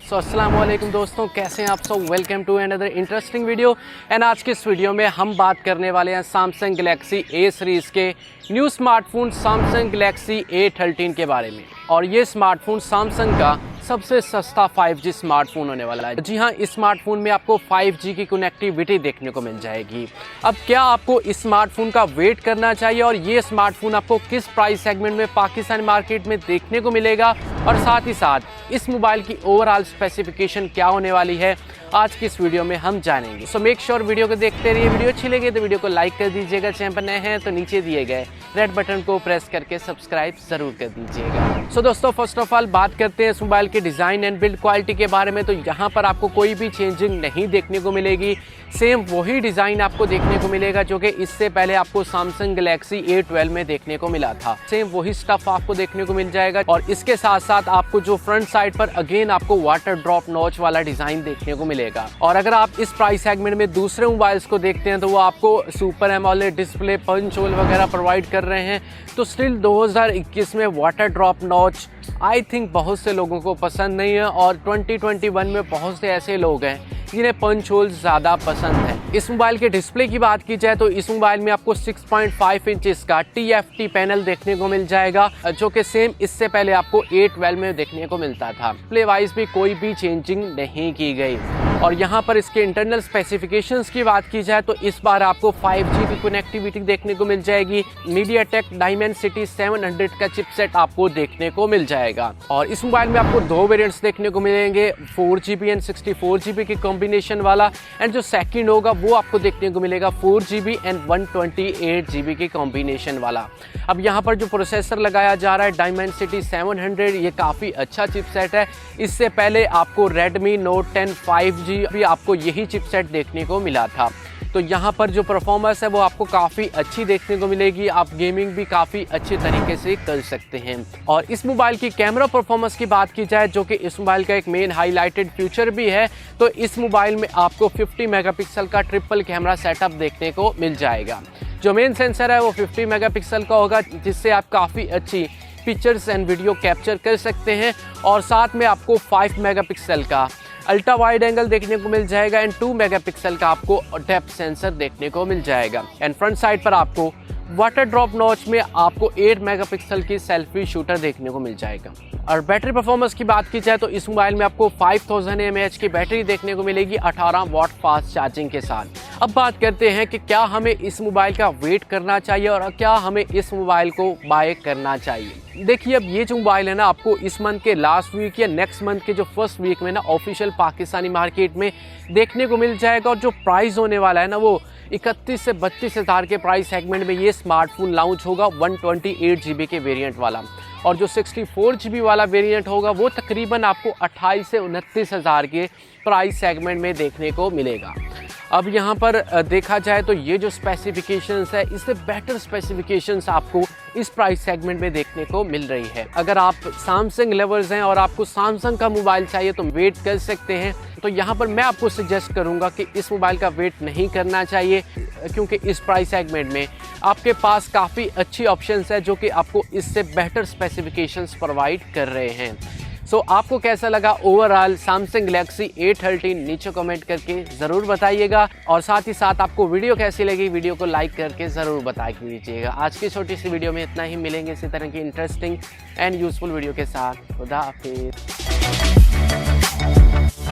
अस्सलाम वालेकुम दोस्तों, कैसे हैं आप सब। Welcome to another interesting video. And आज के इस वीडियो में हम बात करने वाले हैं सैमसंग गैलेक्सी A सीरीज़ के new smartphone Samsung Galaxy A13 के बारे में। और ये स्मार्टफोन सैमसंग का सबसे सस्ता 5G स्मार्टफोन होने वाला है। जी हाँ, इस स्मार्टफोन में आपको 5G की कनेक्टिविटी देखने को मिल जाएगी। अब क्या आपको इस स्मार्टफोन का वेट करना चाहिए और ये स्मार्टफोन आपको किस प्राइस सेगमेंट में पाकिस्तानी मार्केट में देखने को मिलेगा, और साथ ही साथ इस मोबाइल की ओवरऑल स्पेसिफिकेशन क्या होने वाली है, आज की इस वीडियो में हम जानेंगे। सो मेक श्योर वीडियो को देखते रहिए। वीडियो अच्छी लगे तो वीडियो को लाइक कर दीजिएगा। चैनल पर नए हैं तो नीचे दिए गए रेड बटन को प्रेस करके सब्सक्राइब जरूर कर दीजिएगा। सो दोस्तों, फर्स्ट ऑफ ऑल बात करते हैं इस मोबाइल के डिज़ाइन एंड बिल्ड क्वालिटी के बारे में। तो यहाँ पर आपको कोई भी चेंजिंग नहीं देखने को मिलेगी। सेम वही डिज़ाइन आपको देखने को मिलेगा जो कि इससे पहले आपको सैमसंग गैलेक्सी A12 में देखने को मिला था। सेम वही स्टफ आपको देखने को मिल जाएगा। और इसके साथ साथ आपको जो फ्रंट साइड पर अगेन आपको वाटर ड्रॉप नॉच वाला डिज़ाइन देखने को मिलेगा। और अगर आप इस प्राइस सेगमेंट में दूसरे मोबाइल्स को देखते हैं तो वो आपको super AMOLED display, punch hole वगैरह प्रोवाइड कर रहे हैं। तो स्टिल 2021 में water drop notch I think बहुत से लोगों को पसंद नहीं है। और 2021 में बहुत से ऐसे लोग हैं जिन्हें पंच होल ज़्यादा पसंद है। इस मोबाइल के डिस्प्ले की बात की जाए तो इस मोबाइल में आपको 6.5 इंचेस का TFT पैनल देखने को मिल जाएगा, जो कि सेम इससे पहले आपको A12 में देखने को मिलता था। डिस्प्ले वाइज भी कोई भी चेंजिंग नहीं की गई। और यहाँ पर इसके इंटरनल स्पेसिफिकेशंस की बात की जाए तो इस बार आपको 5G की कनेक्टिविटी देखने को मिल जाएगी। मीडियाटेक डायमेंसिटी 700 का चिपसेट आपको देखने को मिल जाएगा। और इस मोबाइल में आपको दो वेरिएंट्स देखने को मिलेंगे, 4GB एंड 64GB की कॉम्बिनेशन वाला। एंड जो सेकंड होगा वो आपको देखने को मिलेगा 4GB एंड 128GB की कॉम्बिनेशन वाला। अब यहाँ पर जो प्रोसेसर लगाया जा रहा है डायमेंसिटी 700, ये काफ़ी अच्छा चिपसेट है। इससे पहले आपको Redmi Note 10 5G भी आपको यही चिपसेट देखने को मिला था। तो यहाँ पर जो परफॉर्मेंस है वो आपको काफ़ी अच्छी देखने को मिलेगी। आप गेमिंग भी काफ़ी अच्छे तरीके से कर सकते हैं। और इस मोबाइल की कैमरा परफॉर्मेंस की बात की जाए, जो कि इस मोबाइल का एक मेन हाईलाइटेड फीचर भी है, तो इस मोबाइल में आपको 50 मेगापिक्सल का ट्रिपल कैमरा सेटअप देखने को मिल जाएगा। जो मेन सेंसर है वो 50 मेगापिक्सल का होगा, जिससे आप काफ़ी अच्छी पिक्चर्स एंड वीडियो कैप्चर कर सकते हैं। और साथ में आपको 5 मेगापिक्सल का अल्ट्रा वाइड एंगल देखने को मिल जाएगा एंड 2 मेगापिक्सल का आपको डेप्थ सेंसर देखने को मिल जाएगा। एंड फ्रंट साइड पर आपको वाटर ड्रॉप नॉच में आपको 8 मेगापिक्सल की सेल्फी शूटर देखने को मिल जाएगा। और बैटरी परफॉर्मेंस की बात की जाए तो इस मोबाइल में आपको 5000 mAh की बैटरी देखने को मिलेगी 18 वाट फास्ट चार्जिंग के साथ। अब बात करते हैं कि क्या हमें इस मोबाइल का वेट करना चाहिए और क्या हमें इस मोबाइल को बाय करना चाहिए। देखिए, अब ये जो मोबाइल है ना, आपको इस मंथ के लास्ट वीक या नेक्स्ट मंथ के जो फर्स्ट वीक में ना ऑफिशियल पाकिस्तानी मार्केट में देखने को मिल जाएगा। और जो प्राइस होने वाला है ना, वो 31 से 32 हज़ार के प्राइस सेगमेंट में ये स्मार्टफोन लॉन्च होगा, 128GB के वेरिएंट वाला। और जो 64GB वाला वेरिएंट होगा वो तकरीबन आपको 28 से 29 हज़ार के प्राइस सेगमेंट में देखने को मिलेगा। अब यहाँ पर देखा जाए तो ये जो स्पेसिफिकेशंस है, इससे बेटर स्पेसिफिकेशंस आपको इस प्राइस सेगमेंट में देखने को मिल रही है। अगर आप सैमसंग लवर्स हैं और आपको सैमसंग का मोबाइल चाहिए तो वेट कर सकते हैं। तो यहाँ पर मैं आपको सजेस्ट करूँगा कि इस मोबाइल का वेट नहीं करना चाहिए, क्योंकि इस प्राइस सेगमेंट में आपके पास काफ़ी अच्छी ऑप्शंस है जो कि आपको इससे बेहतर स्पेसिफिकेशंस प्रोवाइड कर रहे हैं। सो आपको कैसा लगा ओवरऑल सैमसंग गैलेक्सी A13, नीचे कमेंट करके ज़रूर बताइएगा। और साथ ही साथ आपको वीडियो कैसी लगी, वीडियो को लाइक करके ज़रूर बता दीजिएगा। आज की छोटी सी वीडियो में इतना ही। मिलेंगे इसी तरह की इंटरेस्टिंग एंड यूज़फुल वीडियो के साथ। खुदा हाफिज़।